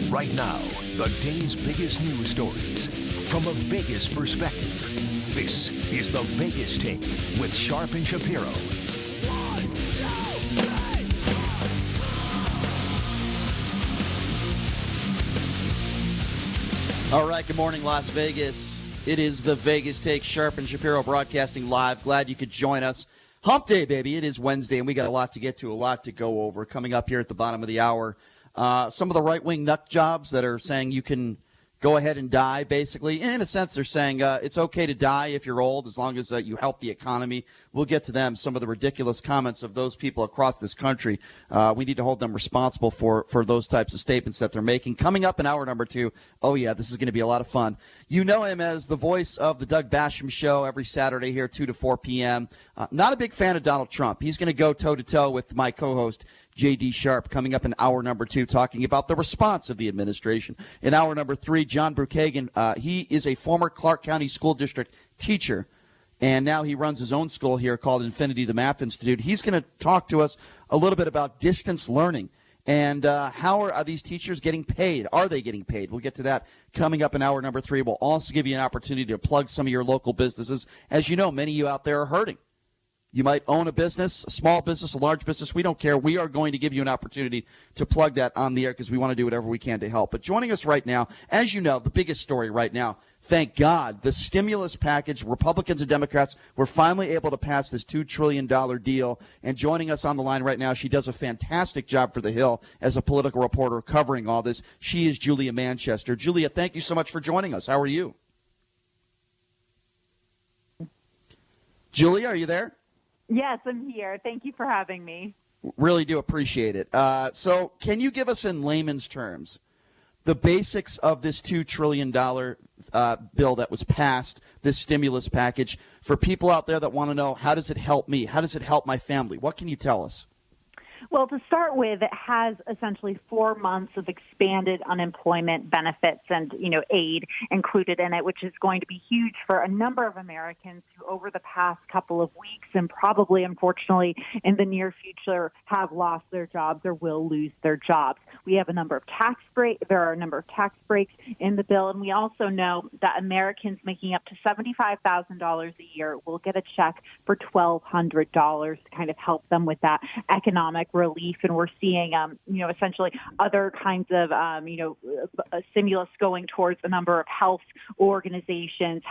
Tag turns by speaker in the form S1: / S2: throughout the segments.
S1: Right now, the day's biggest news stories from a Vegas perspective. This is the Vegas Take with Sharp and Shapiro. 1, 2, 3.
S2: All right, good morning, Las Vegas. It is the Vegas Take, Sharp and Shapiro broadcasting live. Glad you could join us. Hump Day, baby. It is Wednesday, and we got a lot to get to, a lot to go over. Coming up here at the bottom of the hour, some of the right-wing nut jobs that are saying you can go ahead and die, basically. And in a sense, they're saying it's okay to die if you're old as long as you help the economy. We'll get to them, some of the ridiculous comments of those people across this country. We need to hold them responsible for those types of statements that they're making. Coming up in hour number 2, oh, yeah, this is going to be a lot of fun. You know him as the voice of the Doug Basham Show every Saturday here, 2 to 4 p.m. Not a big fan of Donald Trump. He's going to go toe-to-toe with my co-host, J.D. Sharp, coming up in hour number 2, talking about the response of the administration. In hour number 3, John Brukagan, he is a former Clark County School District teacher, and now he runs his own school here called Infinity, the Math Institute. He's going to talk to us a little bit about distance learning and how are these teachers getting paid? Are they getting paid? We'll get to that coming up in hour number 3. We'll also give you an opportunity to plug some of your local businesses. As you know, many of you out there are hurting. You might own a business, a small business, a large business. We don't care. We are going to give you an opportunity to plug that on the air because we want to do whatever we can to help. But joining us right now, as you know, the biggest story right now, thank God, the stimulus package, Republicans and Democrats were finally able to pass this $2 trillion deal. And joining us on the line right now, she does a fantastic job for The Hill as a political reporter covering all this. She is Julia Manchester. Julia, thank you so much for joining us. How are you? Julia, are you there?
S3: Yes, I'm here. Thank you for having me.
S2: Really do appreciate it. So can you give us in layman's terms the basics of this $2 trillion bill that was passed, this stimulus package, for people out there that want to know, how does it help me? How does it help my family? What can you tell us?
S3: Well, to start with, it has essentially 4 months of expanded unemployment benefits and, aid included in it, which is going to be huge for a number of Americans who over the past couple of weeks and probably, unfortunately, in the near future have lost their jobs or will lose their jobs. We have a number of there are a number of tax breaks in the bill, and we also know that Americans making up to $75,000 a year will get a check for $1,200 to kind of help them with that economic relief. And we're seeing, essentially other kinds of, stimulus going towards a number of health organizations,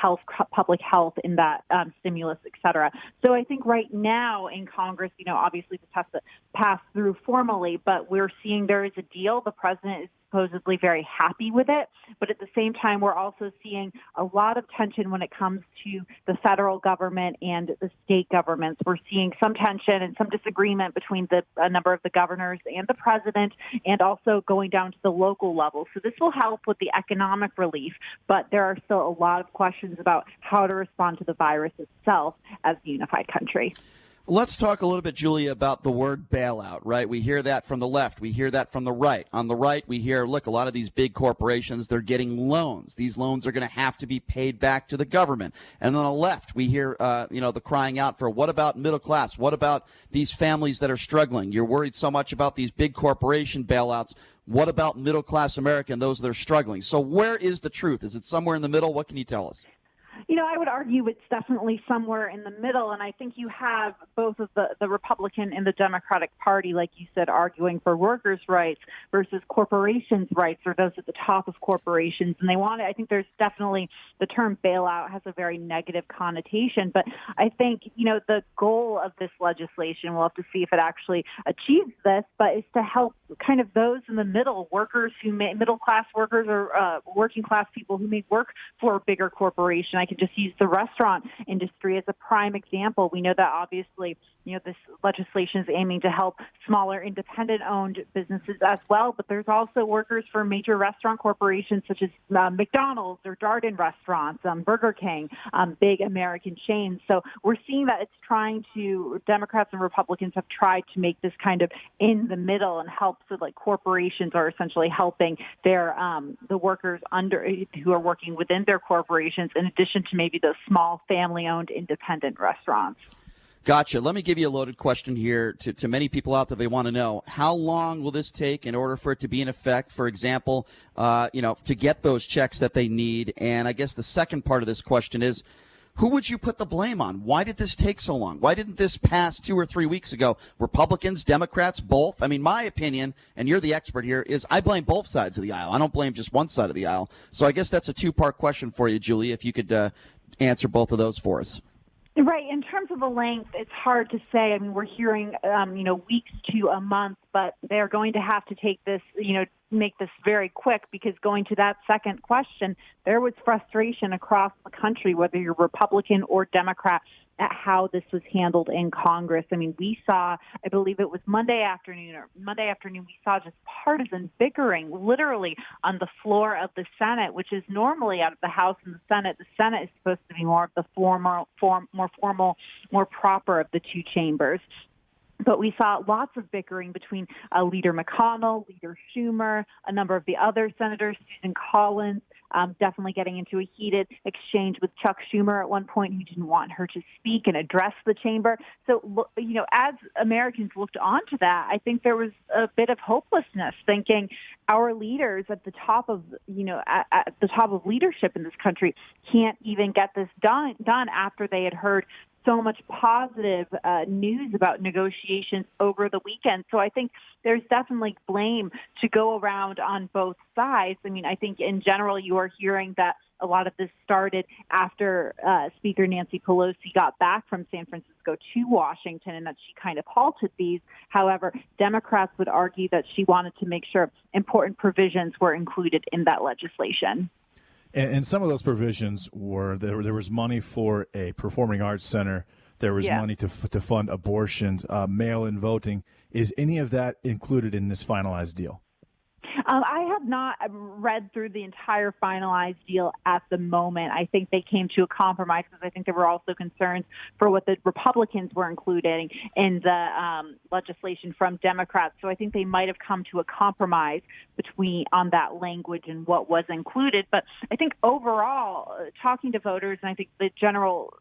S3: public health in that stimulus, et cetera. So I think right now in Congress, obviously this has to pass through formally, but we're seeing there is a deal. The president is supposedly very happy with it. But at the same time, we're also seeing a lot of tension when it comes to the federal government and the state governments. We're seeing some tension and some disagreement between a number of the governors and the president, and also going down to the local level. So this will help with the economic relief, but there are still a lot of questions about how to respond to the virus itself as a unified country.
S2: Let's talk a little bit, Julia, about the word bailout, right? We hear that from the left. We hear that from the right. On the right, we hear, look, a lot of these big corporations, they're getting loans. These loans are going to have to be paid back to the government. And on the left, we hear, the crying out for, what about middle class? What about these families that are struggling? You're worried so much about these big corporation bailouts. What about middle class America and those that are struggling? So where is the truth? Is it somewhere in the middle? What can you tell us?
S3: I would argue it's definitely somewhere in the middle, and I think you have both of the Republican and the Democratic Party, like you said, arguing for workers' rights versus corporations' rights, or those at the top of corporations. And I think there's definitely, the term bailout has a very negative connotation, but I think, the goal of this legislation, we'll have to see if it actually achieves this, but is to help kind of those in the middle, middle-class workers or working-class people who may work for a bigger corporation. I can just use the restaurant industry as a prime example. We know that obviously, this legislation is aiming to help smaller independent-owned businesses as well, but there's also workers for major restaurant corporations such as McDonald's or Darden restaurants, Burger King, big American chains. So we're seeing that Democrats and Republicans have tried to make this kind of in the middle and help, so like corporations are essentially helping their the workers who are working within their corporations, in addition to maybe those small family-owned independent restaurants.
S2: Gotcha. Let me give you a loaded question here to many people out there. They want to know, how long will this take in order for it to be in effect? For example, to get those checks that they need. And I guess the second part of this question is, who would you put the blame on? Why did this take so long? Why didn't this pass 2 or 3 weeks ago? Republicans, Democrats, both? I mean, my opinion, and you're the expert here, is I blame both sides of the aisle. I don't blame just one side of the aisle. So I guess that's a two-part question for you, Julie, if you could answer both of those for us.
S3: Right. In terms of the length, it's hard to say. I mean, we're hearing, weeks to a month, but they're going to have to take this, make this very quick, because going to that second question, there was frustration across the country, whether you're Republican or Democrat, at how this was handled in Congress. I mean, we saw, I believe it was Monday afternoon, we saw just partisan bickering literally on the floor of the Senate, which is normally out of the House and the Senate. The Senate is supposed to be more of the more formal, more proper of the two chambers. But we saw lots of bickering between Leader McConnell, Leader Schumer, a number of the other senators, Susan Collins, definitely getting into a heated exchange with Chuck Schumer at one point, who didn't want her to speak and address the chamber. So, as Americans looked onto that, I think there was a bit of hopelessness, thinking our leaders at the top of, at the top of leadership in this country can't even get this done after they had heard so much positive news about negotiations over the weekend. So I think there's definitely blame to go around on both sides. I mean, I think in general you are hearing that a lot of this started after Speaker Nancy Pelosi got back from San Francisco to Washington, and that she kind of halted these. However, Democrats would argue that she wanted to make sure important provisions were included in that legislation.
S4: And some of those provisions were there was money for a performing arts center. There was money to fund abortions, mail-in voting. Is any of that included in this finalized deal?
S3: I have not read through the entire finalized deal at the moment. I think they came to a compromise because I think there were also concerns for what the Republicans were including in the legislation from Democrats. So I think they might have come to a compromise on that language and what was included. But I think overall, talking to voters, and I think the general,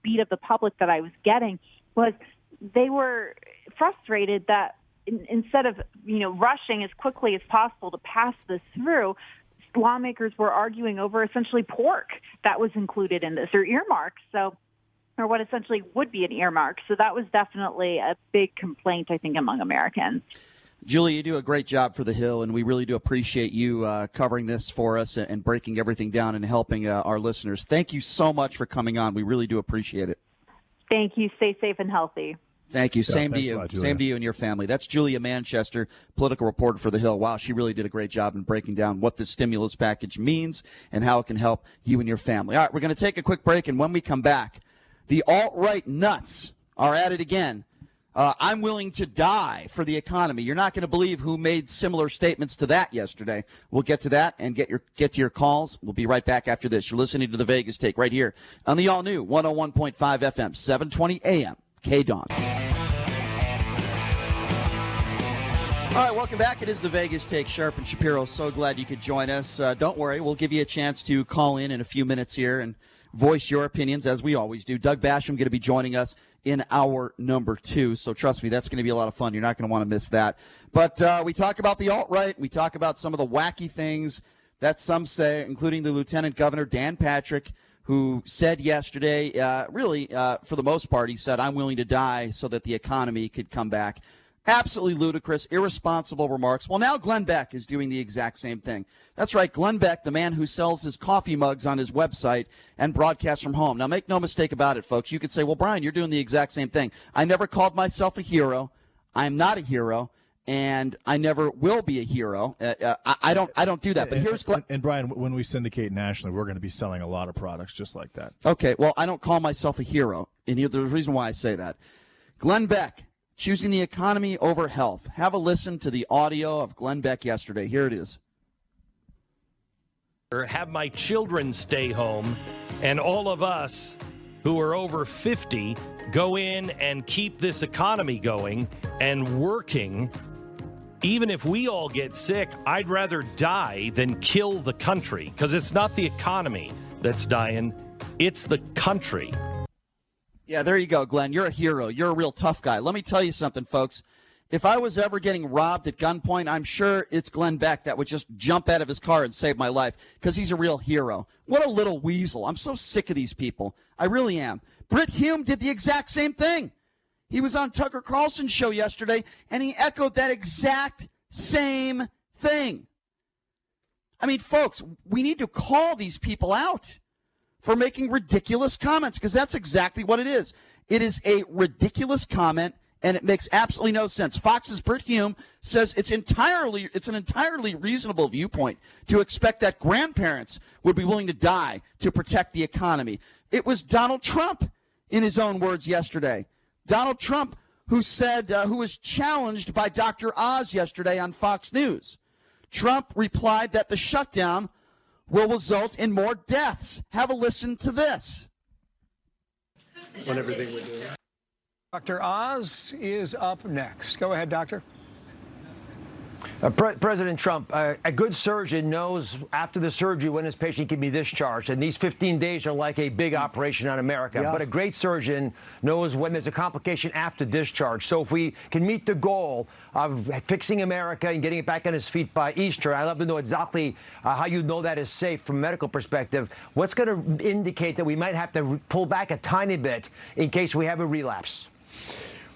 S3: beat of the public that I was getting was they were frustrated that instead of, rushing as quickly as possible to pass this through, lawmakers were arguing over essentially pork that was included in this, or earmarks, or what essentially would be an earmark. So that was definitely a big complaint, I think, among Americans.
S2: Julie, you do a great job for The Hill, and we really do appreciate you covering this for us and breaking everything down and helping our listeners. Thank you so much for coming on. We really do appreciate it.
S3: Thank you. Stay safe and healthy.
S2: Thank you. Same to you.
S4: Lot,
S2: Same to you and your family. That's Julia Manchester, political reporter for The Hill. Wow, she really did a great job in breaking down what this stimulus package means and how it can help you and your family. All right, we're going to take a quick break, and when we come back, the alt-right nuts are at it again. I'm willing to die for the economy. You're not going to believe who made similar statements to that yesterday. We'll get to that and get to your calls. We'll be right back after this. You're listening to The Vegas Take right here on the all-new 101.5 FM, 720 AM, KDAWN. All right, welcome back. It is The Vegas Take. Sharp and Shapiro, so glad you could join us. Don't worry, we'll give you a chance to call in a few minutes here and voice your opinions, as we always do. Doug Basham going to be joining us in hour number 2, so trust me, that's going to be a lot of fun. You're not going to want to miss that. But we talk about the alt-right. We talk about some of the wacky things that some say, including the Lieutenant Governor, Dan Patrick, who said yesterday, for the most part, he said, I'm willing to die so that the economy could come back. Absolutely ludicrous, irresponsible remarks. Well, now Glenn Beck is doing the exact same thing. That's right, Glenn Beck, the man who sells his coffee mugs on his website and broadcasts from home. Now, make no mistake about it, folks. You could say, well, Brian, you're doing the exact same thing. I never called myself a hero. I'm not a hero, and I never will be a hero. I don't do that. But here's Glenn.
S4: And Brian, when we syndicate nationally, we're going to be selling a lot of products just like that.
S2: Okay, well, I don't call myself a hero, and there's a reason why I say that. Glenn Beck, choosing the economy over health. Have a listen to the audio of Glenn Beck yesterday. Here it is.
S5: Have my children stay home, and all of us who are over 50 go in and keep this economy going and working. Even if we all get sick, I'd rather die than kill the country, because it's not the economy that's dying, it's the country.
S2: Yeah, there you go, Glenn. You're a hero. You're a real tough guy. Let me tell you something, folks. If I was ever getting robbed at gunpoint, I'm sure it's Glenn Beck that would just jump out of his car and save my life because he's a real hero. What a little weasel. I'm so sick of these people. I really am. Britt Hume did the exact same thing. He was on Tucker Carlson's show yesterday, and he echoed that exact same thing. I mean, folks, we need to call these people out for making ridiculous comments because that's exactly what it is. It is a ridiculous comment, and it makes absolutely no sense. Fox's Britt Hume says it's an entirely reasonable viewpoint to expect that grandparents would be willing to die to protect the economy. It was Donald Trump, in his own words yesterday. Donald Trump, who said, who was challenged by Dr. Oz yesterday on Fox News. Trump replied that the shutdown will result in more deaths. Have a listen to this.
S6: On everything we're doing. Dr. Oz is up next. Go ahead, Doctor.
S7: President Trump, a good surgeon knows after the surgery when his patient can be discharged, and these 15 days are like a big operation on America. Yeah. But a great surgeon knows when there's a complication after discharge. So if we can meet the goal of fixing America and getting it back on its feet by Easter, I'd love to know exactly how you know that is safe from a medical perspective. What's going to indicate that we might have to pull back a tiny bit in case we have a relapse?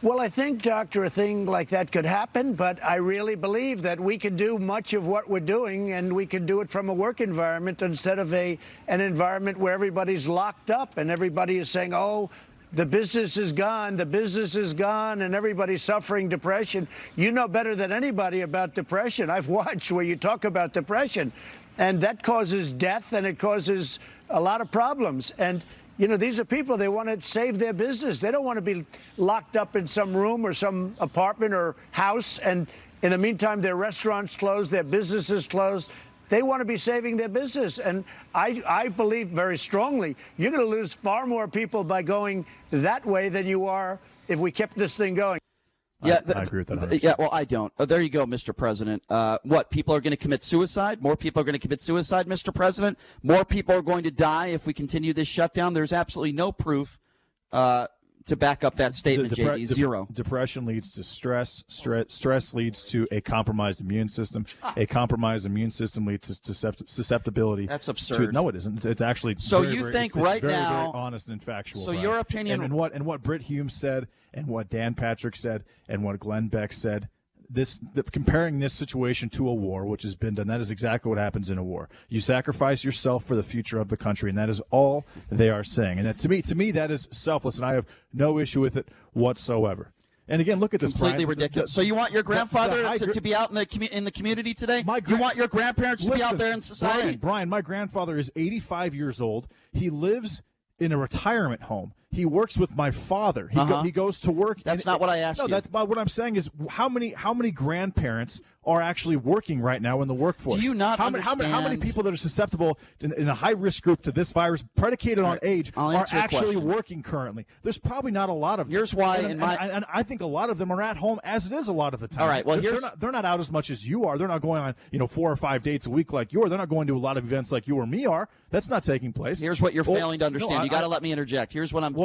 S8: Well, I think, Doctor, a thing like that could happen, but I really believe that we can do much of what we're doing, and we can do it from a work environment instead of an environment where everybody's locked up and everybody is saying, oh, the business is gone, and everybody's suffering depression. You know better than anybody about depression. I've watched where you talk about depression, and that causes death, and it causes a lot of problems. And you know, these are people, they want to save their business. They don't want to be locked up in some room or some apartment or house, and in the meantime, their restaurants closed, their businesses closed. They want to be saving their business. And I believe very strongly you're going to lose far more people by going that way than you are if we kept this thing going.
S2: Yeah,
S4: I agree with that 100%.
S2: Yeah, well, I don't. There you go, Mr. President. What, people are going to commit suicide? More people are going to commit suicide, Mr. President? More people are going to die if we continue this shutdown? There's absolutely no proof to back up that statement, JD. Zero.
S4: Depression leads to stress. Stress leads to a compromised immune system. A compromised immune system leads to susceptibility.
S2: That's absurd.
S4: No, it isn't. It's actually
S2: so
S4: very,
S2: you think
S4: very,
S2: right
S4: very,
S2: now,
S4: very honest and factual.
S2: So your opinion,
S4: and what Britt Hume said, and what Dan Patrick said, and what Glenn Beck said. Comparing this situation to a war, which has been done, that is exactly what happens in a war. You sacrifice yourself for the future of the country, and that is all they are saying. And that, to me, that is selfless, and I have no issue with it whatsoever. And again, look at this.
S2: Completely
S4: Brian.
S2: ridiculous. So you want your grandfather to be out in the community today? You want your grandparents to be out there in society?
S4: Brian, my grandfather is 85 years old. He lives in a retirement home. He works with my father. He goes to work.
S2: That's not what I asked you.
S4: No, what I'm saying is how many grandparents are actually working right now in the workforce?
S2: Do you not
S4: understand? How many people that are susceptible in a high-risk group to this virus, predicated on age, are actually working currently? There's probably not a lot of them.
S2: Here's why.
S4: And I think a lot of them are at home as it is a lot of the time.
S2: All right, well,
S4: they're not out as much as you are. They're not going on 4 or 5 dates a week like you are. They're not going to a lot of events like you or me are. That's not taking place.
S2: Here's what you're failing to understand. You got to let me interject. Here's what I'm.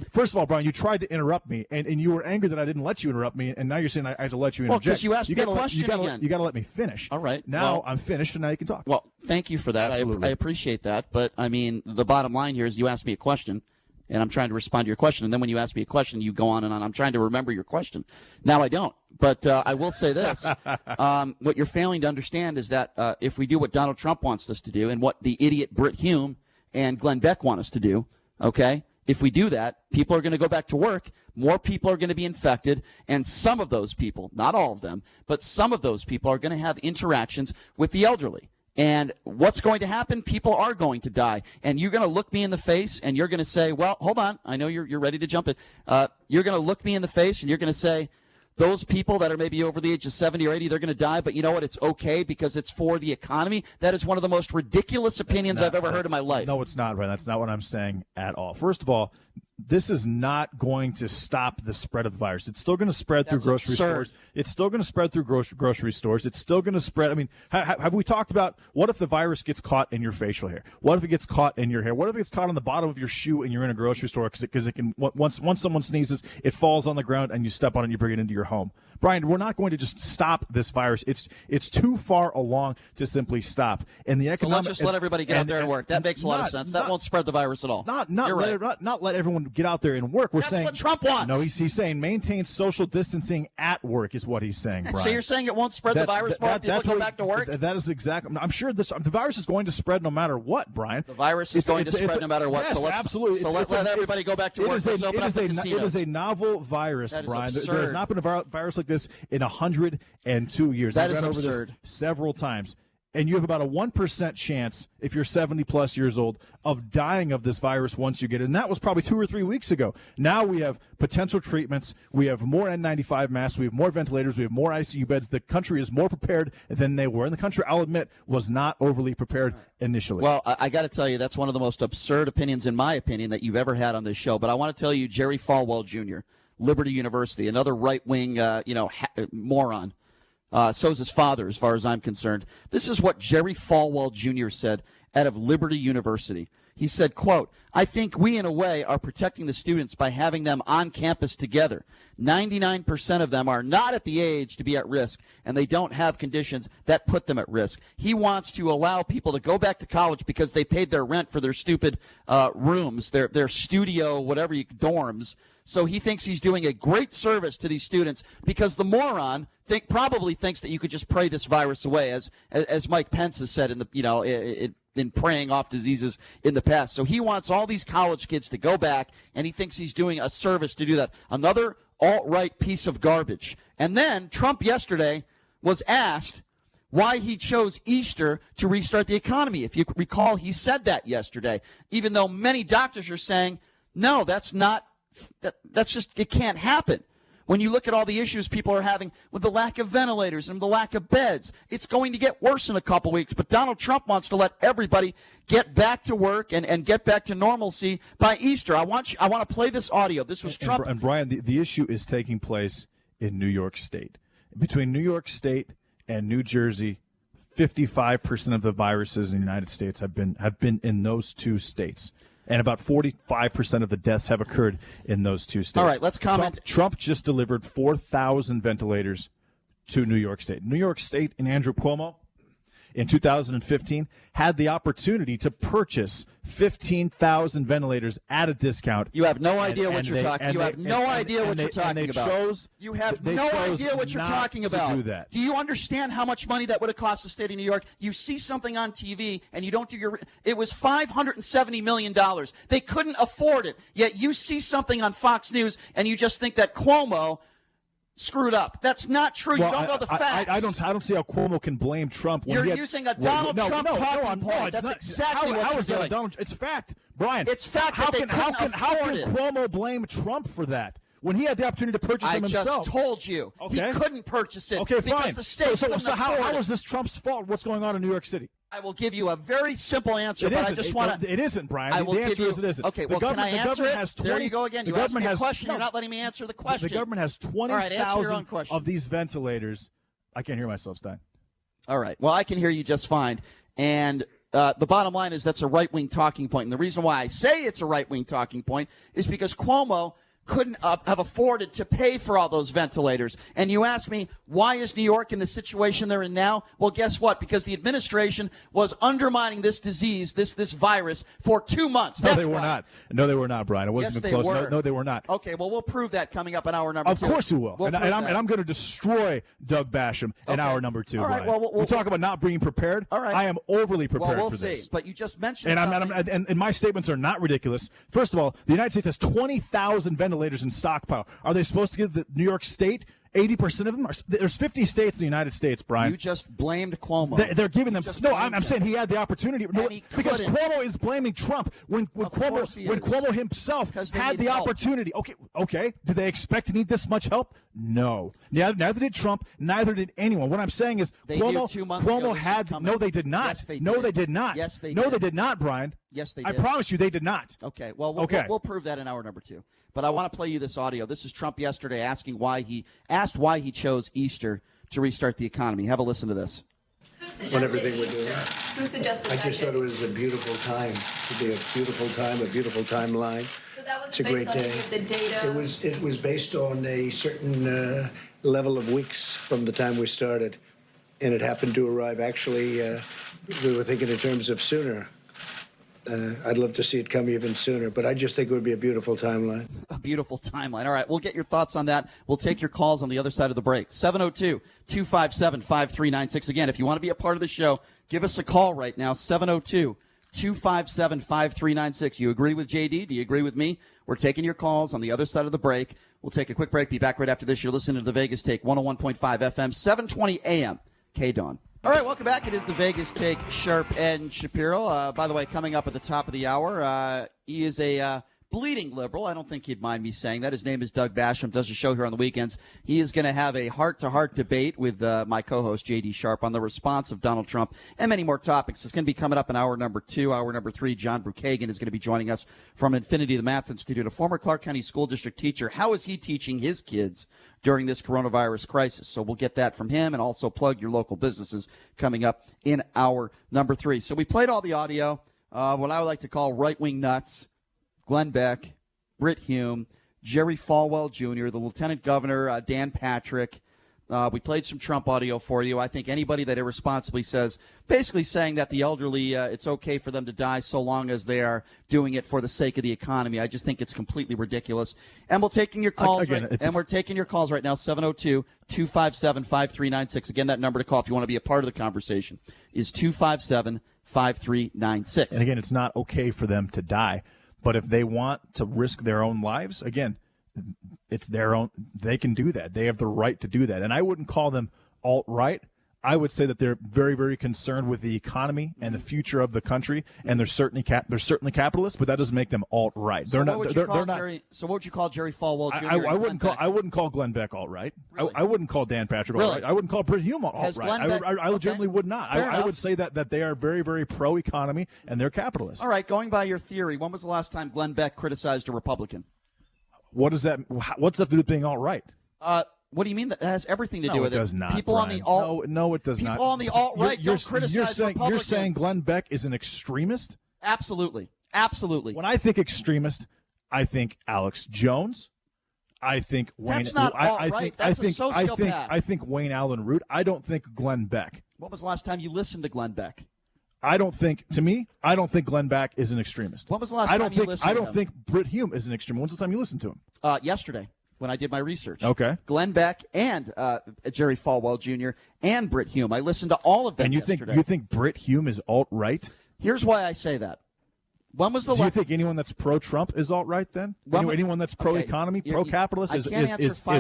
S4: First of all, Brian, you tried to interrupt me, and you were angry that I didn't let you interrupt me, and now you're saying I have to let you interject.
S2: Well, because you asked me a question again.
S4: You got to let me finish.
S2: All right.
S4: Now I'm finished, and now you can talk.
S2: Well, thank you for that. I appreciate that. But, I mean, the bottom line here is you asked me a question, and I'm trying to respond to your question. And then when you ask me a question, you go on and on. I'm trying to remember your question. Now I don't. But I will say this. What you're failing to understand is that if we do what Donald Trump wants us to do and what the idiot Britt Hume and Glenn Beck want us to do, okay, if we do that, people are going to go back to work, more people are going to be infected, and some of those people, not all of them, but some of those people are going to have interactions with the elderly. And what's going to happen? People are going to die. And you're going to look me in the face, and you're going to say, well, hold on, I know you're ready to jump in. You're going to look me in the face, and you're going to say, those people that are maybe over the age of 70 or 80, they're going to die, but you know what? It's okay because it's for the economy. That is one of the most ridiculous opinions I've ever heard in my life.
S4: No, it's not, Brian. That's not what I'm saying at all. First of all, this is not going to stop the spread of the virus. It's still going to spread through grocery stores. It's still going to spread through grocery stores. It's still going to spread. I mean, have we talked about what if the virus gets caught in your facial hair? What if it gets caught in your hair? What if it gets caught on the bottom of your shoe and you're in a grocery store because it can once someone sneezes, it falls on the ground and you step on it and you bring it into your home. Brian, we're not going to just stop this virus. It's too far along to simply stop. And the economic,
S2: so let's just let everybody get out there and work. That makes a lot of sense. That won't spread the virus at all.
S4: Not let everyone get out there and work.
S2: That's what Trump wants.
S4: No, he's saying maintain social distancing at work is what he's saying, Brian.
S2: So you're saying it won't spread the virus more if people go back to work?
S4: That is exactly. I'm sure the virus is going to spread no matter what, Brian.
S2: The virus is going to spread no matter what.
S4: Yes,
S2: so
S4: absolutely.
S2: So let's let everybody go back to work. Let's open up the casinos.
S4: It is a novel virus,
S2: that
S4: Brian.
S2: Is
S4: there has not been a virus like this in 102 years.
S2: That is
S4: I've gone
S2: absurd.
S4: over this several times. And you have about a 1% chance, if you're 70-plus years old, of dying of this virus once you get it. And that was probably 2 or 3 weeks ago. Now we have potential treatments. We have more N95 masks. We have more ventilators. We have more ICU beds. The country is more prepared than they were. And the country, I'll admit, was not overly prepared initially.
S2: Well, I got to tell you, that's one of the most absurd opinions, in my opinion, that you've ever had on this show. But I want to tell you, Jerry Falwell Jr., Liberty University, another right-wing, moron. So is his father, as far as I'm concerned. This is what Jerry Falwell Jr. said out of Liberty University. He said, quote, I think we, in a way, are protecting the students by having them on campus together. 99% of them are not at the age to be at risk, and they don't have conditions that put them at risk. He wants to allow people to go back to college because they paid their rent for their stupid rooms, their studio, whatever, dorms. So he thinks he's doing a great service to these students because the moron probably thinks that you could just pray this virus away, as Mike Pence has said in praying off diseases in the past. So he wants all these college kids to go back, and he thinks he's doing a service to do that. Another alt-right piece of garbage. And then Trump yesterday was asked why he chose Easter to restart the economy. If you recall, he said that yesterday, even though many doctors are saying, no, that's just, it can't happen. When you look at all the issues people are having with the lack of ventilators and the lack of beds, it's going to get worse in a couple weeks. But Donald Trump wants to let everybody get back to work and get back to normalcy by Easter. I want to play this audio. This was Trump.
S4: And Brian, the issue is taking place in New York State. Between New York State and New Jersey, 55% of the viruses in the United States have been in those two states. And about 45% of the deaths have occurred in those two states.
S2: All right, let's comment.
S4: Trump just delivered 4,000 ventilators to New York State. New York State and Andrew Cuomo in 2015 had the opportunity to purchase 15,000 ventilators at a discount.
S2: You have no idea what you're talking about. You have no idea what you're talking about. You have no idea what you're talking about.
S4: To do that.
S2: Do you understand how much money that would have cost the state of New York? You see something on TV and you don't do your – it was $570 million. They couldn't afford it. Yet you see something on Fox News and you just think that Cuomo – screwed up. That's not true.
S4: Well,
S2: you don't know the facts.
S4: I don't see how Cuomo can blame Trump.
S2: You're using a Donald Trump talking point. That's exactly what you're doing.
S4: It's fact, Brian.
S2: It's fact that they couldn't afford it.
S4: How can Cuomo blame Trump for that when he had the opportunity to purchase them himself?
S2: I just told you.
S4: Okay.
S2: He couldn't purchase it
S4: because
S2: the state couldn't afford it.
S4: How is this Trump's fault? What's going on in New York City?
S2: I will give you a very simple answer, but I just want to.
S4: It isn't, Brian.
S2: I will
S4: the answer is it isn't.
S2: Okay, well, can I answer it? There you go again. You asked me a question. You're not letting me answer the question.
S4: The government has 20,000 of these ventilators. I can't hear myself, Stein.
S2: All right. Well, I can hear you just fine. And the bottom line is that's a right-wing talking point. And the reason why I say it's a right-wing talking point is because Cuomo couldn't have afforded to pay for all those ventilators. And you ask me, why is New York in the situation they're in now? Well, guess what? Because the administration was undermining this disease, this virus, for 2 months.
S4: No, they were not. No, they were not, Brian. It wasn't even close.
S2: Were.
S4: No, they were not.
S2: Okay, well, we'll prove that coming up in hour number 2.
S4: Of course we will. And I'm going to destroy Doug Basham in hour number 2,
S2: all right,
S4: Brian.
S2: well,
S4: we'll talk about not being prepared.
S2: All right.
S4: I am overly prepared
S2: we'll
S4: for
S2: see.
S4: this.
S2: But you just mentioned
S4: something. And my statements are not ridiculous. First of all, the United States has 20,000 ventilators in stockpile. Are they supposed to give the New York State 80% of them? There's 50 states in the United States, Brian.
S2: You just blamed Cuomo.
S4: They're giving them. No, I'm saying he had the opportunity. Because Cuomo is blaming Trump when Cuomo himself had the opportunity. Okay. Did they expect to need this much help? No. Neither did Trump. Neither did anyone. What I'm saying is
S2: Cuomo
S4: had. No, they did not.
S2: Yes, they did.
S4: No, they did not.
S2: Yes, they did.
S4: No, they did not, Brian.
S2: Yes, they
S4: I
S2: did.
S4: promise you they did not.
S2: Okay. Well, we'll prove that in hour number 2. But I want to play you this audio. This is Trump yesterday asking why he chose Easter to restart the economy. Have a listen to this.
S9: Who suggested Easter? Who suggested
S8: I just thought it was a beautiful time. It would be a beautiful time, a beautiful timeline.
S9: So that was
S8: It's a
S9: based
S8: great
S9: on
S8: day.
S9: any of the data?
S8: It was based on a certain level of weeks from the time we started, and it happened to arrive. Actually, we were thinking in terms of sooner. I'd love to see it come even sooner, but I just think it would be a beautiful timeline.
S2: A beautiful timeline. All right, we'll get your thoughts on that. We'll take your calls on the other side of the break. 702-257-5396. Again, if you want to be a part of the show, give us a call right now, 702-257-5396. You agree with JD? Do you agree with me? We're taking your calls on the other side of the break. We'll take a quick break. Be back right after this. You're listening to the Vegas Take, 101.5 FM, 720 AM, KDAWN. All right, welcome back. It is the Vegas Take, Sharp and Shapiro. By the way, coming up at the top of the hour, he is a bleeding liberal. I don't think he'd mind me saying that. His name is Doug Basham, does a show here on the weekends. He is going to have a heart-to-heart debate with my co-host, J.D. Sharp, on the response of Donald Trump and many more topics. It's going to be coming up in hour number 2. Hour number 3, John Brookhagen is going to be joining us from Infinity, the Math Institute, a former Clark County School District teacher. How is he teaching his kids during this coronavirus crisis? So we'll get that from him, and also plug your local businesses coming up in hour number 3. So we played all the audio, what I would like to call right-wing nuts. Glenn Beck, Britt Hume, Jerry Falwell Jr., the Lieutenant Governor, Dan Patrick. We played some Trump audio for you. I think anybody that irresponsibly says, basically saying that the elderly, it's okay for them to die so long as they are doing it for the sake of the economy. I just think it's completely ridiculous. And we're taking your calls we're taking your calls right now, 702-257-5396. Again, that number to call if you want to be a part of the conversation is 257-5396.
S4: And again, it's not okay for them to die. But if they want to risk their own lives, again, it's their own. They can do that. They have the right to do that. And I wouldn't call them alt-right. I would say that they're very, very concerned with the economy and the future of the country, and they're certainly capitalists. But that doesn't make them alt-right.
S2: So what would you call Jerry Falwell Jr.?
S4: I wouldn't call Glenn Beck alt-right.
S2: Really?
S4: I wouldn't call Dan Patrick alt-right. I wouldn't call Britt Hume alt-right. I legitimately would not. I would say that they are very, very pro-economy and they're capitalists.
S2: All right, going by your theory, when was the last time Glenn Beck criticized a Republican?
S4: What's that to do with being alt-right?
S2: What do you mean? That has everything to do with it?
S4: No, it does not.
S2: People
S4: Brian.
S2: on the alt.
S4: No, it does not.
S2: People on the alt-right don't criticize Republicans.
S4: You're saying Glenn Beck is an extremist?
S2: Absolutely.
S4: When I think extremist, I think Alex Jones. I think Wayne.
S2: That's not alt-right. That's a sociopath.
S4: I think Wayne Allen Root. I don't think Glenn Beck.
S2: When was the last time you listened to Glenn Beck?
S4: I don't think Glenn Beck is an extremist.
S2: When was the last time you listened to him?
S4: I don't think Britt Hume is an extremist. When's the time you listened to him?
S2: Yesterday, when I did my research.
S4: Okay.
S2: Glenn Beck and Jerry Falwell Jr. and Britt Hume. I listened to all of them yesterday.
S4: And you think Britt Hume is alt-right?
S2: Here's why I say that. When was the
S4: Do you think anyone that's pro-Trump is alt-right then? Anyone that's pro-economy, pro-capitalist is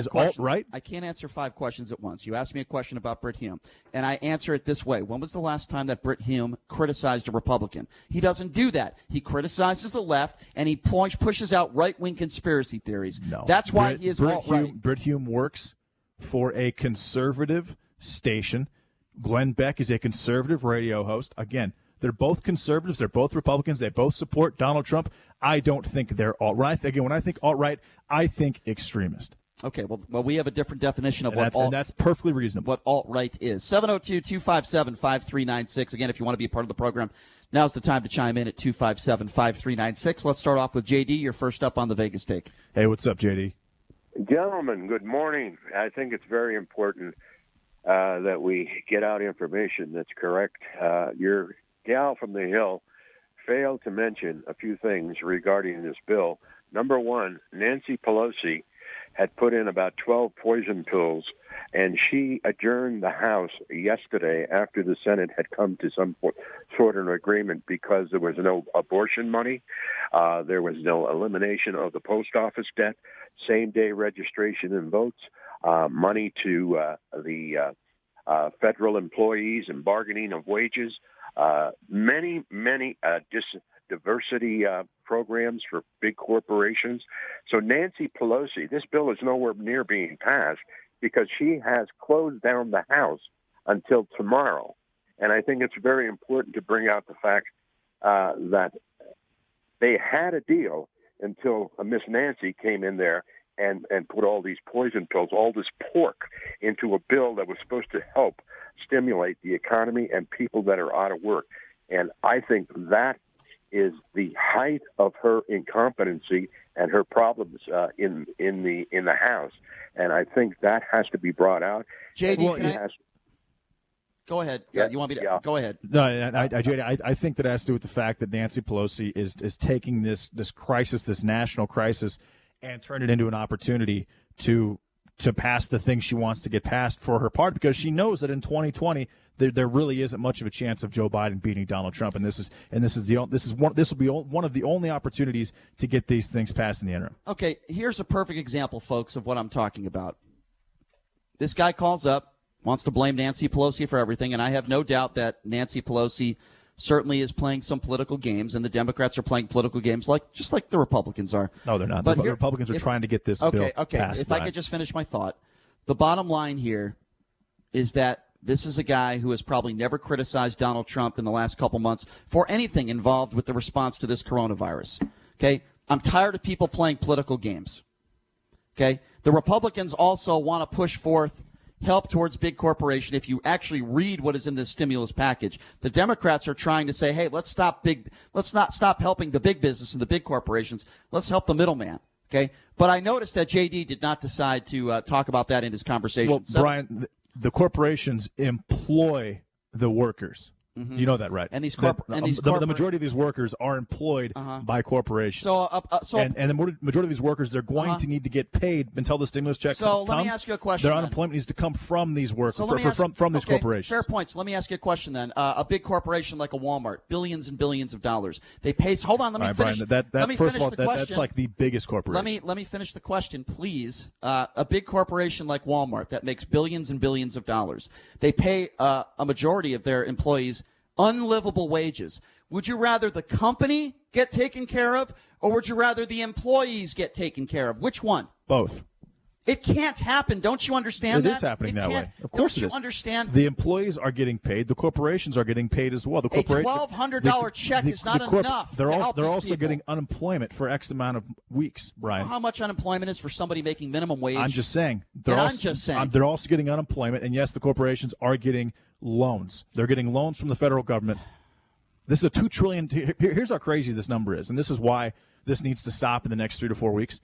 S4: alt-right?
S2: I can't answer 5 questions at once. You asked me a question about Britt Hume, and I answer it this way. When was the last time that Britt Hume criticized a Republican? He doesn't do that. He criticizes the left, and he pushes out right-wing conspiracy theories.
S4: No.
S2: That's why he is alt-right.
S4: Britt Hume works for a conservative station. Glenn Beck is a conservative radio host. Again, they're both conservatives. They're both Republicans. They both support Donald Trump. I don't think they're alt-right. Again, when I think alt-right, I think extremist.
S2: Okay, well, we have a different definition of
S4: and that's perfectly reasonable.
S2: What alt-right is. 702-257-5396. Again, if you want to be a part of the program, now's the time to chime in at 257-5396. Let's start off with JD. You're first up on the Vegas Take.
S4: Hey, what's up, JD?
S10: Gentlemen, good morning. I think it's very important that we get out information that's correct. Your gal from the Hill failed to mention a few things regarding this bill. Number one, Nancy Pelosi had put in about 12 poison pills, and she adjourned the House yesterday after the Senate had come to some sort of agreement because there was no abortion money, there was no elimination of the post office debt, same-day registration and votes, money to the federal employees and bargaining of wages, many diversity programs for big corporations. So Nancy Pelosi, this bill is nowhere near being passed because she has closed down the House until tomorrow. And I think it's very important to bring out the fact that they had a deal until Miss Nancy came in there and put all these poison pills, all this pork into a bill that was supposed to help stimulate the economy and people that are out of work. And I think that is the height of her incompetency and her problems in the House. And I think that has to be brought out.
S2: JD, go ahead. Yeah, you want me to go ahead?
S4: No, JD, I think that has to do with the fact that Nancy Pelosi is taking this crisis, this national crisis, and turn it into an opportunity to pass the things she wants to get passed for her part, because she knows that in 2020 there really isn't much of a chance of Joe Biden beating Donald Trump, and this will be one of the only opportunities to get these things passed in the interim.
S2: Okay, here's a perfect example, folks, of what I'm talking about. This guy calls up, wants to blame Nancy Pelosi for everything, and I have no doubt that Nancy Pelosi certainly is playing some political games, and the Democrats are playing political games just like the Republicans are.
S4: No, they're not. The Republicans are trying to get this bill passed.
S2: If I could just finish my thought. The bottom line here is that this is a guy who has probably never criticized Donald Trump in the last couple months for anything involved with the response to this coronavirus. Okay? I'm tired of people playing political games. Okay? The Republicans also want to push forth help towards big corporation. If you actually read what is in this stimulus package, the Democrats are trying to say, hey, let's not stop helping the big business and the big corporations. Let's help the middleman. Okay. But I noticed that JD did not decide to talk about that in his conversation.
S4: Well, Brian, the corporations employ the workers. Mm-hmm. You know that, right?
S2: And
S4: the majority of these workers are employed by corporations. And the majority of these workers, they're going to need to get paid until the stimulus check comes.
S2: So let me ask you a question.
S4: Their unemployment needs to come from these workers, from these corporations.
S2: Fair points. Let me ask you a question then. A big corporation like a Walmart, billions and billions of dollars. They pay. Hold on, let me finish.
S4: Brian, first of all, that's like the biggest corporation.
S2: Let me finish the question, please. A big corporation like Walmart that makes billions and billions of dollars. They pay a majority of their employees unlivable wages. Would you rather the company get taken care of, or would you rather the employees get taken care of? Which one?
S4: Both.
S2: It can't happen. Don't you understand
S4: that?
S2: It
S4: is happening that way. Of course it is.
S2: Don't you understand?
S4: The employees are getting paid. The corporations are getting paid as well.
S2: A $1,200 check is not enough.
S4: They're also getting unemployment for X amount of weeks, Brian.
S2: You know how much unemployment is for somebody making minimum wage?
S4: I'm just saying. They're also getting unemployment, and yes, the corporations are getting loans. They're getting loans from the federal government. This is a $2 trillion. Here's how crazy this number is, and this is why this needs to stop in the next 3 to 4 weeks.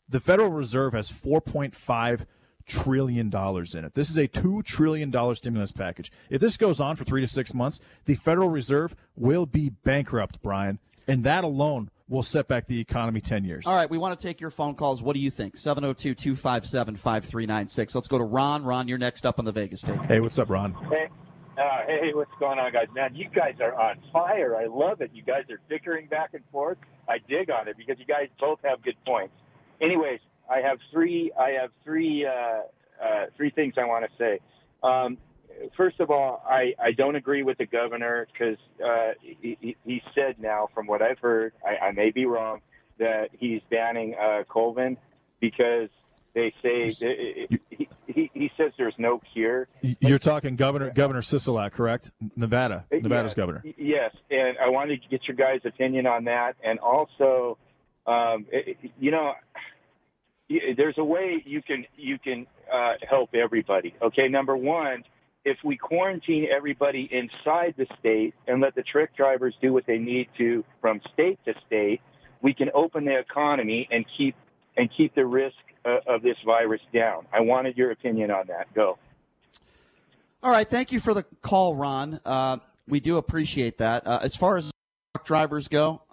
S4: The Federal Reserve has $4.5 trillion in it. This is a $2 trillion stimulus package. If this goes on for 3 to 6 months, the Federal Reserve will be bankrupt, Brian, and that alone will set back the economy 10 years.
S2: All right, we want to take your phone calls. What do you think? 702-257-5396. Let's go to Ron. Ron, you're next up on the Vegas Take.
S4: Hey, what's up, Ron?
S11: Hey, what's going on, guys? Man, you guys are on fire. I love it. You guys are bickering back and forth. I dig on it because you guys both have good points. Anyways, I have three things I want to say. First of all, I don't agree with the governor because he said now, from what I've heard, I may be wrong, that he's banning Colvin because they say he says there's no cure.
S4: You're talking Governor Sisolak, correct? Nevada's governor.
S11: Yes, and I wanted to get your guys' opinion on that, and also, there's a way you can help everybody. Okay, number one, if we quarantine everybody inside the state and let the truck drivers do what they need to from state to state, we can open the economy and keep the risk of this virus down. I wanted your opinion on that. Go.
S2: All right, thank you for the call, Ron. We do appreciate that. As far as truck drivers go,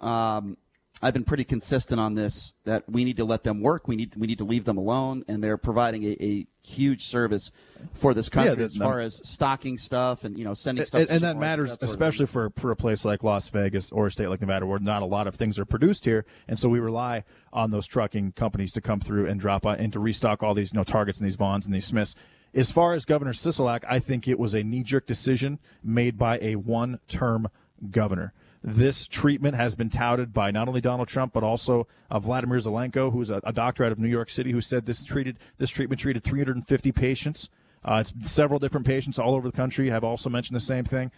S2: I've been pretty consistent on this, that we need to let them work. We need to leave them alone, and they're providing a huge service for this country as far as stocking stuff and sending stuff.
S4: And that matters, especially for a place like Las Vegas or a state like Nevada, where not a lot of things are produced here, and so we rely on those trucking companies to come through and drop and to restock all these Targets and these Vons and these Smiths. As far as Governor Sisolak, I think it was a knee-jerk decision made by a one-term governor. This treatment has been touted by not only Donald Trump, but also Vladimir Zelenko, who's a doctor out of New York City, who said this treatment treated 350 patients. It's several different patients all over the country have also mentioned the same thing.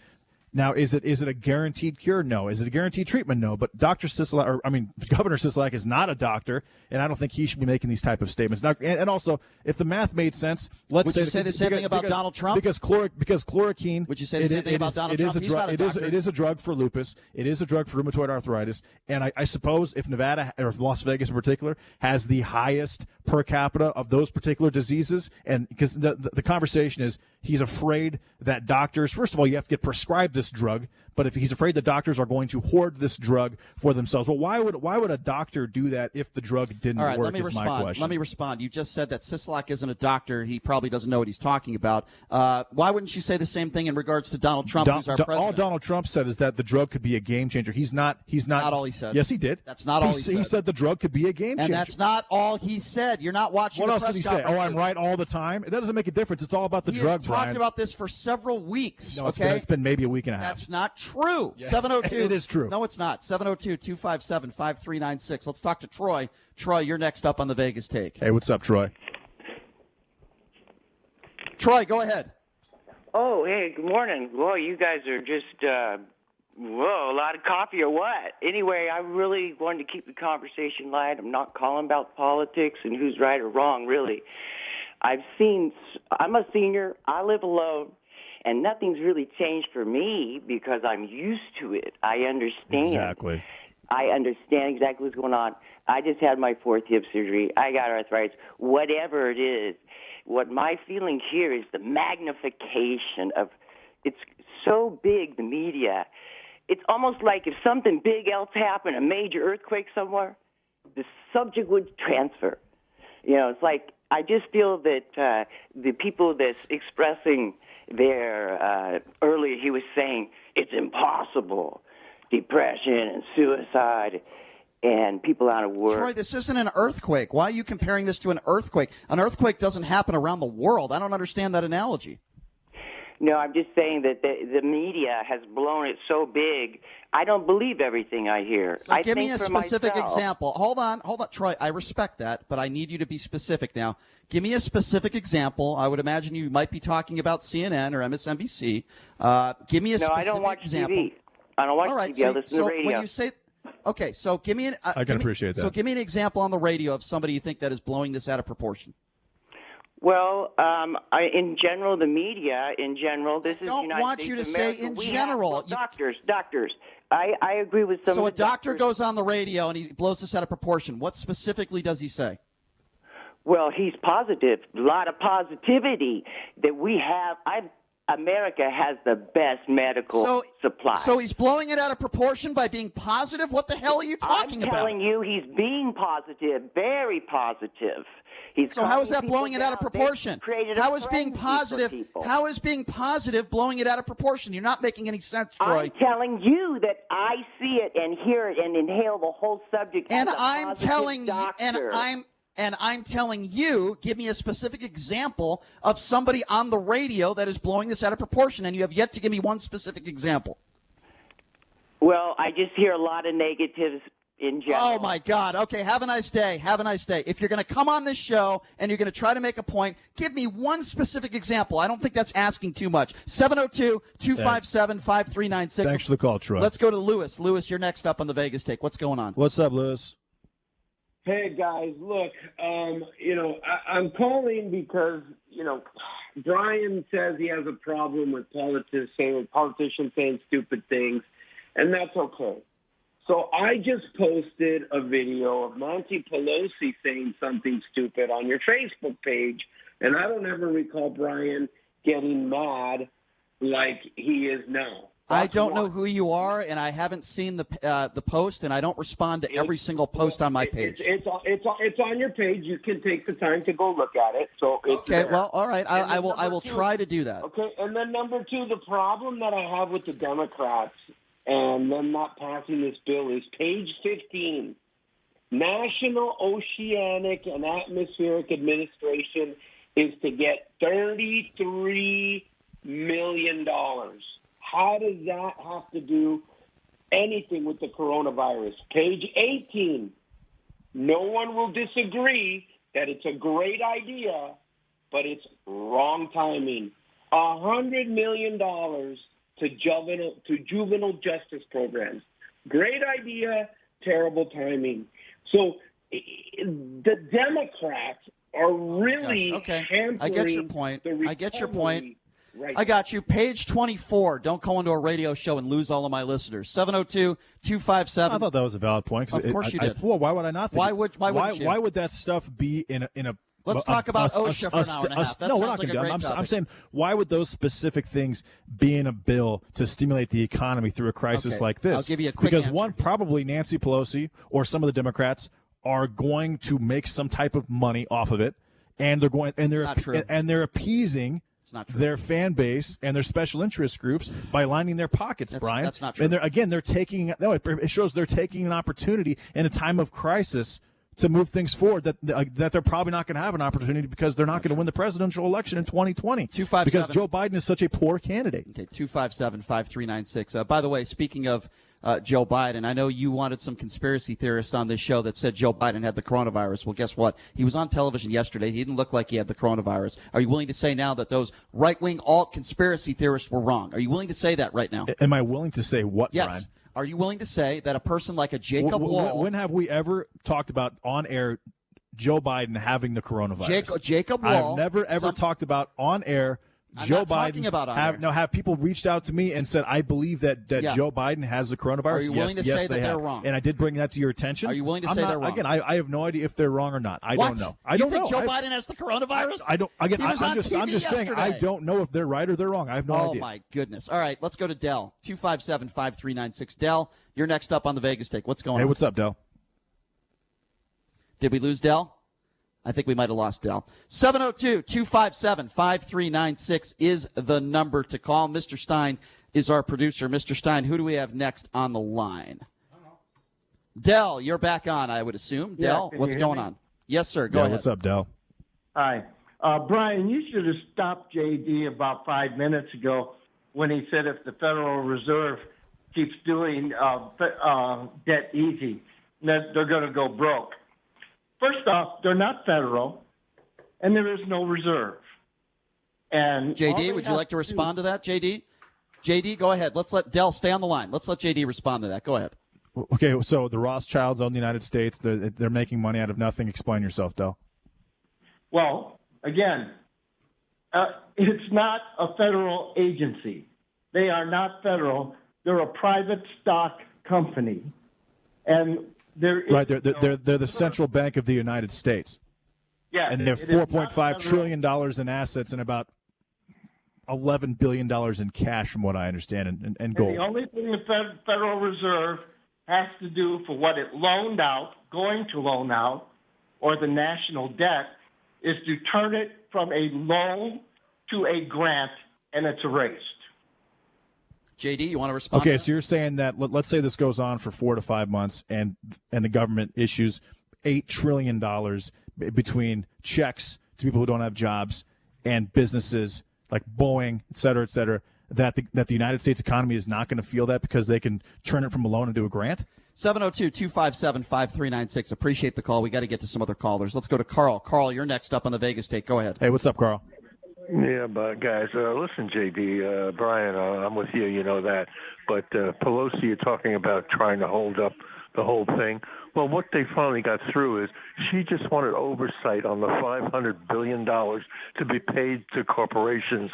S4: Now, is it a guaranteed cure? No. Is it a guaranteed treatment? No. But Governor Sisolak is not a doctor, and I don't think he should be making these type of statements. Now, and also, if the math made sense,
S2: Would you say the same thing about Donald Trump?
S4: Because chloroquine.
S2: Would you say the same thing about Donald Trump? He's not a doctor.
S4: It is a drug for lupus. It is a drug for rheumatoid arthritis. And I suppose if Nevada or if Las Vegas in particular has the highest per capita of those particular diseases, and because the conversation is he's afraid that doctors, first of all, you have to get prescribed this drug, but if he's afraid that doctors are going to hoard this drug for themselves, well, why would a doctor do that if the drug didn't
S2: work?
S4: Let me
S2: respond. You just said that Sisolak isn't a doctor. He probably doesn't know what he's talking about. Why wouldn't you say the same thing in regards to Donald Trump, who's our president?
S4: All Donald Trump said is that the drug could be a game changer. He's not
S2: all he said.
S4: Yes, he did.
S2: That's not all he said.
S4: He said the drug could be a game changer.
S2: And that's not all he said. You're not watching
S4: What
S2: the
S4: else did he say? Oh, I'm right all the time? That doesn't make a difference. It's all about the drug,
S2: He has talked about this for several weeks.
S4: No, it's been maybe a week and a half.
S2: That's not true.
S4: Yeah.
S2: 702.
S4: It is true.
S2: No, it's not. 702-257-5396. Let's talk to Troy. Troy, you're next up on the Vegas Take.
S4: Hey, what's up, Troy?
S2: Troy, go ahead.
S12: Oh, hey, good morning. Well, you guys are just, a lot of coffee or what? Anyway, I really wanted to keep the conversation light. I'm not calling about politics and who's right or wrong, really. I'm a senior. I live alone. And nothing's really changed for me because I'm used to it. I understand.
S4: Exactly.
S12: I understand exactly what's going on. I just had my 4th hip surgery. I got arthritis. Whatever it is, what my feeling here is the magnification of it's so big, the media. It's almost like if something big else happened, a major earthquake somewhere, the subject would transfer. It's like I just feel that the people that's expressing earlier he was saying it's impossible, depression and suicide and people out of work.
S2: Troy, this isn't an earthquake. Why are you comparing this to an earthquake? An earthquake doesn't happen around the world. I don't understand that analogy.
S12: No, I'm just saying that the media has blown it so big, I don't believe everything I hear.
S2: So give me a specific example. Hold on, Troy. I respect that, but I need you to be specific now. Give me a specific example. I would imagine you might be talking about CNN or MSNBC. Give me a specific example.
S12: No, I don't watch TV. I don't watch TV. I listen to radio.
S2: When you say, okay, so give me
S4: I can appreciate that.
S2: So give me an example on the radio of somebody you think that is blowing this out of proportion.
S12: Well, in general, the media, this is the United States of America.
S2: I don't want you to say in general.
S12: Doctors. I agree with some.
S2: So
S12: of the
S2: a doctor
S12: doctors.
S2: goes on the radio and he blows this out of proportion. What specifically does he say?
S12: Well, he's positive. A lot of positivity that we have. America has the best medical supply.
S2: So he's blowing it out of proportion by being positive? What the hell are you talking about?
S12: I'm telling you, he's being positive, very positive.
S2: So how is that blowing it out of proportion? How is being positive? How is being positive blowing it out of proportion? You're not making any sense, Troy.
S12: I'm telling you that I see it and hear it and inhale the whole subject.
S2: And
S12: I'm telling
S2: you, and I'm telling you, give me a specific example of somebody on the radio that is blowing this out of proportion, and you have yet to give me one specific example.
S12: Well, I just hear a lot of negatives in general.
S2: Oh, my God. Okay, have a nice day. Have a nice day. If you're going to come on this show and you're going to try to make a point, give me one specific example. I don't think that's asking too much. 702-257-5396.
S4: Thanks for the call, Troy.
S2: Let's go to Lewis. Lewis, you're next up on the Vegas Take. What's going on?
S4: What's up, Lewis?
S13: Hey, guys, look, I'm calling because, Brian says he has a problem with politicians saying stupid things, and that's okay. So I just posted a video of Nancy Pelosi saying something stupid on your Facebook page, and I don't ever recall Brian getting mad like he is now.
S2: I don't know who you are, and I haven't seen the post, and I don't respond to every single post on my page.
S13: It's on your page. You can take the time to go look at it. So it's
S2: okay,
S13: there.
S2: well, all right. I will try to do that.
S13: Okay, and then number two, the problem that I have with the Democrats and them not passing this bill is page 15. National Oceanic and Atmospheric Administration is to get $33 million. How does that have to do anything with the coronavirus? Page 18. No one will disagree that it's a great idea, but it's wrong timing. $100 million to juvenile justice programs. Great idea, terrible timing. So the Democrats are really hampering.
S2: I get your point.
S13: The
S2: I get your point.
S13: Right.
S2: I got you. Page 24. Don't go into a radio show and lose all of my listeners. 702-257.
S4: I thought that was a valid point.
S2: Of course you did.
S4: Well, why would I not think
S2: Why would
S4: that stuff be in a
S2: Let's talk about OSHA for an hour and a half. That
S4: no, we're
S2: sounds
S4: not
S2: like a
S4: going
S2: great
S4: to.
S2: topic.
S4: I'm saying, why would those specific things be in a bill to stimulate the economy through a crisis like this?
S2: I'll give you a quick
S4: because
S2: answer.
S4: one, probably Nancy Pelosi or some of the Democrats are going to make some type of money off of it, and they're appeasing their fan base and their special interest groups by lining their pockets, Brian.
S2: That's not true.
S4: And it shows they're taking an opportunity in a time of crisis to move things forward that they're probably not going to have an opportunity because they're not going to win the presidential election in 2020 because Joe Biden is such a poor candidate.
S2: Okay, 257-5396. By the way, speaking of Joe Biden, I know you wanted some conspiracy theorists on this show that said Joe Biden had the coronavirus. Well, guess what? He was on television yesterday. He didn't look like he had the coronavirus. Are you willing to say now that those right-wing alt conspiracy theorists were wrong? Are you willing to say that right now?
S4: Am I willing to say what,
S2: yes.
S4: Brian?
S2: Are you willing to say that a person like a Jacob Wall...
S4: When have we ever talked about on air Joe Biden having the coronavirus?
S2: Jacob Wall...
S4: I've never ever talked about on air Joe Biden. Have people reached out to me and said, I believe that Joe Biden has the coronavirus?
S2: Are you willing to say that they're wrong?
S4: And I did bring that to your attention.
S2: Are you willing to say they're wrong?
S4: Again, I have no idea if they're wrong or not. I don't know. I don't know.
S2: You think Joe Biden has the coronavirus?
S4: I don't. Again, I'm just saying
S2: yesterday.
S4: I don't know if they're right or they're wrong. I have no idea.
S2: Oh, my goodness. All right, let's go to Dell. 257-5396. Dell, you're next up on the Vegas take. What's going on?
S4: Hey, what's up, Dell?
S2: Did we lose Dell? I think we might have lost Dell. 702-257-5396 is the number to call. Mr. Stein is our producer. Mr. Stein, who do we have next on the line? Dell, you're back on, I would assume.
S14: Yeah,
S2: Dell, what's going on? Yes, sir. Go ahead.
S4: What's up, Dell?
S14: Hi. Brian, you should have stopped J.D. about 5 minutes ago when he said if the Federal Reserve keeps doing debt easy, that they're going to go broke. First off, they're not federal, and there is no reserve. And
S2: JD, would you like to respond to that, JD? JD, go ahead. Let's let Dell stay on the line. Let's let JD respond to that. Go ahead.
S4: Okay, so the Rothschilds own the United States. They're making money out of nothing. Explain yourself, Dell.
S14: Well, again, it's not a federal agency. They are not federal. They're a private stock company, and they're
S4: the central bank of the United States.
S14: Yeah,
S4: and they have $4.5 trillion in assets and about $11 billion in cash, from what I understand, and gold.
S14: And the only thing the Federal Reserve has to do for what it loaned out, going to loan out, or the national debt, is to turn it from a loan to a grant, and it's erased.
S2: JD, you want to respond?
S4: Okay, so you're saying that let's say this goes on for 4 to 5 months, and the government issues $8 trillion between checks to people who don't have jobs and businesses like Boeing, et cetera, that the United States economy is not going to feel that because they can turn it from a loan into a grant?
S2: 702-257-5396. Appreciate the call. We got to get to some other callers. Let's go to Carl. Carl, you're next up on the Vegas take. Go ahead.
S4: Hey, what's up, Carl?
S10: Yeah, but guys, listen, JD, Brian, I'm with you, you know that. But Pelosi, you're talking about trying to hold up the whole thing. Well, what they finally got through is she just wanted oversight on the $500 billion to be paid to corporations.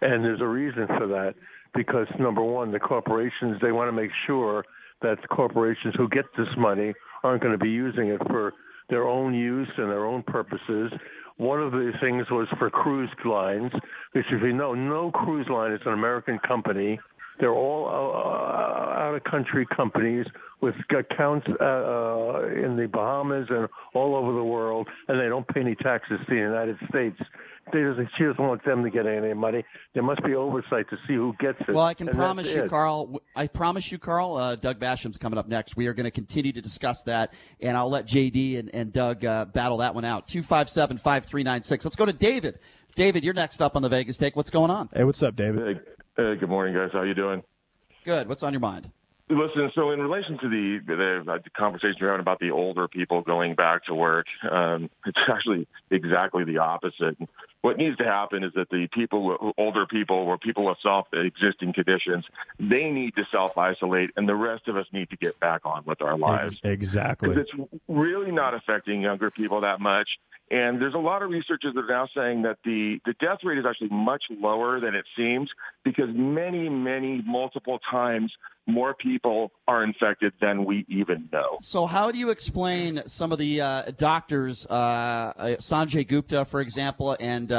S10: And there's a reason for that, because, number one, the corporations, they want to make sure that the corporations who get this money aren't going to be using it for their own use and their own purposes. One of the things was for cruise lines, which, if you know, no cruise line is an American company. They're all out-of-country companies with accounts in the Bahamas and all over the world, and they don't pay any taxes to the United States. She doesn't want them to get any money. There must be oversight to see who gets it.
S2: Well, I can promise you, Carl. Doug Basham's coming up next. We are going to continue to discuss that, and I'll let JD and Doug battle that one out. 257-5396. Let's go to David. David, you're next up on the Vegas take. What's going on?
S4: Hey, what's up, David?
S15: Hey, good morning, guys. How you doing?
S2: Good. What's on your mind?
S15: Listen, so in relation to the conversation you're having about the older people going back to work, it's actually exactly the opposite. What needs to happen is that the older people or people with self-existing conditions, they need to self-isolate, and the rest of us need to get back on with our lives.
S4: Exactly.
S15: Because it's really not affecting younger people that much. And there's a lot of researchers that are now saying that the death rate is actually much lower than it seems because many, multiple times more people are infected than we even know.
S2: So how do you explain some of the doctors, Sanjay Gupta, for example, and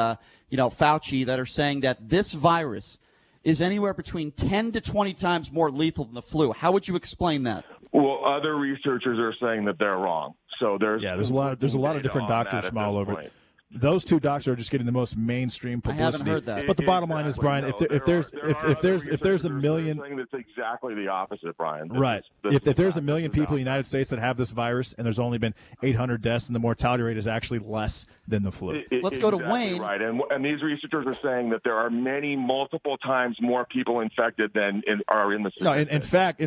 S2: Fauci, that are saying that this virus is anywhere between 10 to 20 times more lethal than the flu? How would you explain that?
S15: Well, other researchers are saying that they're wrong. So there's
S4: a lot of different doctors from all over. Those two doctors are just getting the most mainstream publicity.
S2: I haven't heard that.
S4: But the bottom line is, Brian, if there's a million,
S15: saying that's exactly the opposite, Brian.
S4: Right. If there's a million people in the United States that have this virus, and there's only been 800 deaths, and the mortality rate is actually less than the flu.
S2: Let's go to Wayne.
S15: Right, and these researchers are saying that there are multiple times more people infected than are in the system.
S4: No, in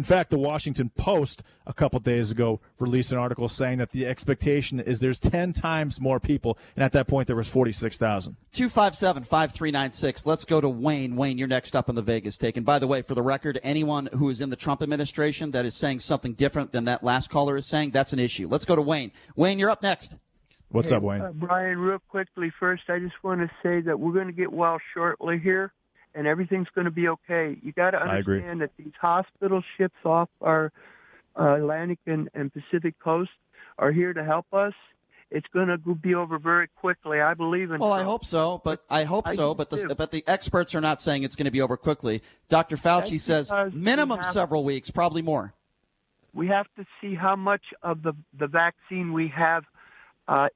S4: fact, the Washington Post a couple days ago released an article saying that the expectation is there's 10 times more people, and at that point there was 46,000.
S2: 257-5396. Let's go to Wayne. Wayne, you're next up on the Vegas Take. And by the way, for the record, anyone who is in the Trump administration that is saying something different than that last caller is saying, that's an issue. Let's go to Wayne. Wayne, you're up next.
S4: What's up, Wayne?
S16: Brian, real quickly, first, I just want to say that we're going to get well shortly here, and everything's going to be okay. You got to understand that these hospital ships off our Atlantic and Pacific coast are here to help us. It's going to be over very quickly. I believe in.
S2: Well, I hope so, but the experts are not saying it's going to be over quickly. Dr. Fauci says minimum several weeks, probably more.
S16: We have to see how much of the vaccine we have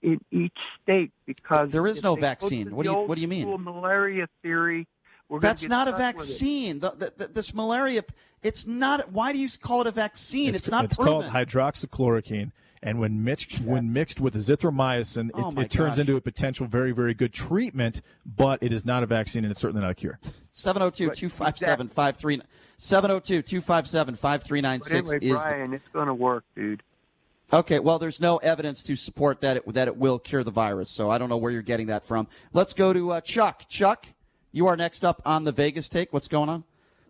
S16: in each state, because
S2: there is no vaccine. What do you mean?
S16: Malaria theory.
S2: That's not a vaccine. This malaria, it's not. Why do you call it a vaccine? It's not proven.
S4: It's called hydroxychloroquine. And when mixed with azithromycin, it turns into a potential very, very good treatment, but it is not a vaccine, and it's certainly not a cure.
S2: 702-257-5396
S16: anyway,
S2: is.
S16: Brian, it's going to work, dude.
S2: Okay, well, there's no evidence to support that it will cure the virus, so I don't know where you're getting that from. Let's go to Chuck. Chuck, you are next up on the Vegas Take. What's going on?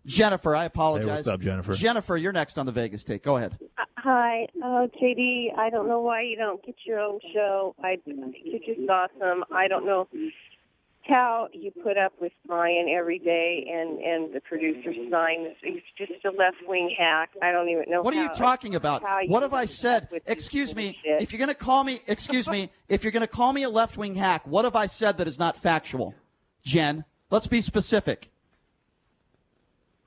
S2: Jennifer, I apologize.
S4: Hey, what's up, Jennifer?
S2: Jennifer, you're next on the Vegas Take. Go ahead.
S17: Hi, JD. I don't know why you don't get your own show. I think you're just awesome. I don't know how you put up with Brian every day and the producer sign. He's just a left-wing hack. I don't even know.
S2: What are you talking about? What have I said? Excuse me. If you're going to call me, if you're going to call me a left-wing hack, what have I said that is not factual? Jen, let's be specific.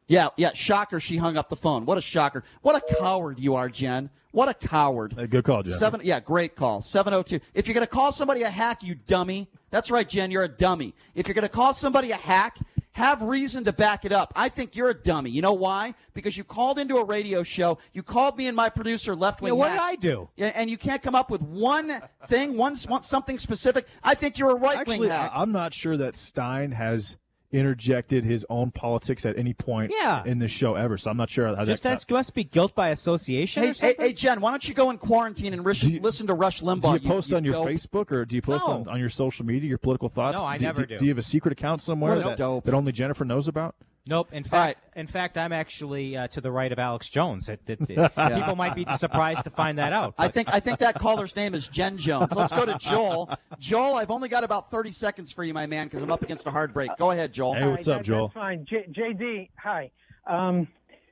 S2: Yeah, shocker, she hung up the phone. What a shocker. What a coward you are, Jen. What a coward.
S4: Good call, Jen.
S2: Great call. 702. If you're going to call somebody a hack, you dummy. That's right, Jen, you're a dummy. If you're going to call somebody a hack, have reason to back it up. I think you're a dummy. You know why? Because you called into a radio show. You called me and my producer left-wing
S18: what
S2: hack.
S18: did I do?
S2: And you can't come up with one thing, something specific. I think you're a right-wing hack.
S4: I'm not sure that Stein has interjected his own politics at any point in this show ever, so I'm not sure how
S18: that must be guilt by association or something?
S2: Hey, Jen, why don't you go in quarantine and listen to Rush Limbaugh?
S4: Do you post on your Facebook, or do you post on your social media your political thoughts?
S18: No, I never do.
S4: Do you have a secret account somewhere that only Jennifer knows about?
S18: Nope. In fact, I'm actually to the right of Alex Jones. People might be surprised to find that out.
S2: I think that caller's name is Jen Jones. Let's go to Joel. Joel, I've only got about 30 seconds for you, my man, because I'm up against a hard break. Go ahead, Joel.
S4: Hey, what's up, Joel?
S19: That's fine. JD, hi. Do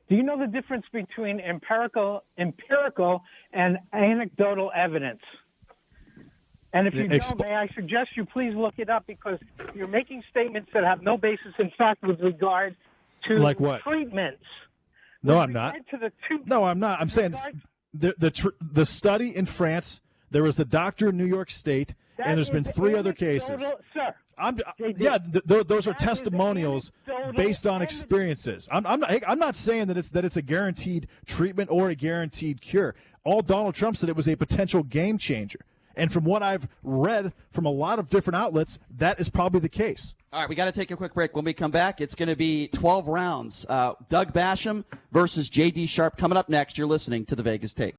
S19: you know the difference between empirical and anecdotal evidence? And if you don't, may I suggest you please look it up, because you're making statements that have no basis in fact with regard to
S4: like what?
S19: Treatments.
S4: No, I'm not. No, I'm not. I'm saying the study in France, there was the doctor in New York State, and there's been 3 other cases.
S19: Sir.
S4: Those are testimonials based on experiences. I'm not saying that it's a guaranteed treatment or a guaranteed cure. All Donald Trump said, it was a potential game changer. And from what I've read from a lot of different outlets, that is probably the case.
S2: All right, we got to take a quick break. When we come back, it's going to be 12 rounds. Doug Basham versus J.D. Sharp coming up next. You're listening to The Vegas Take.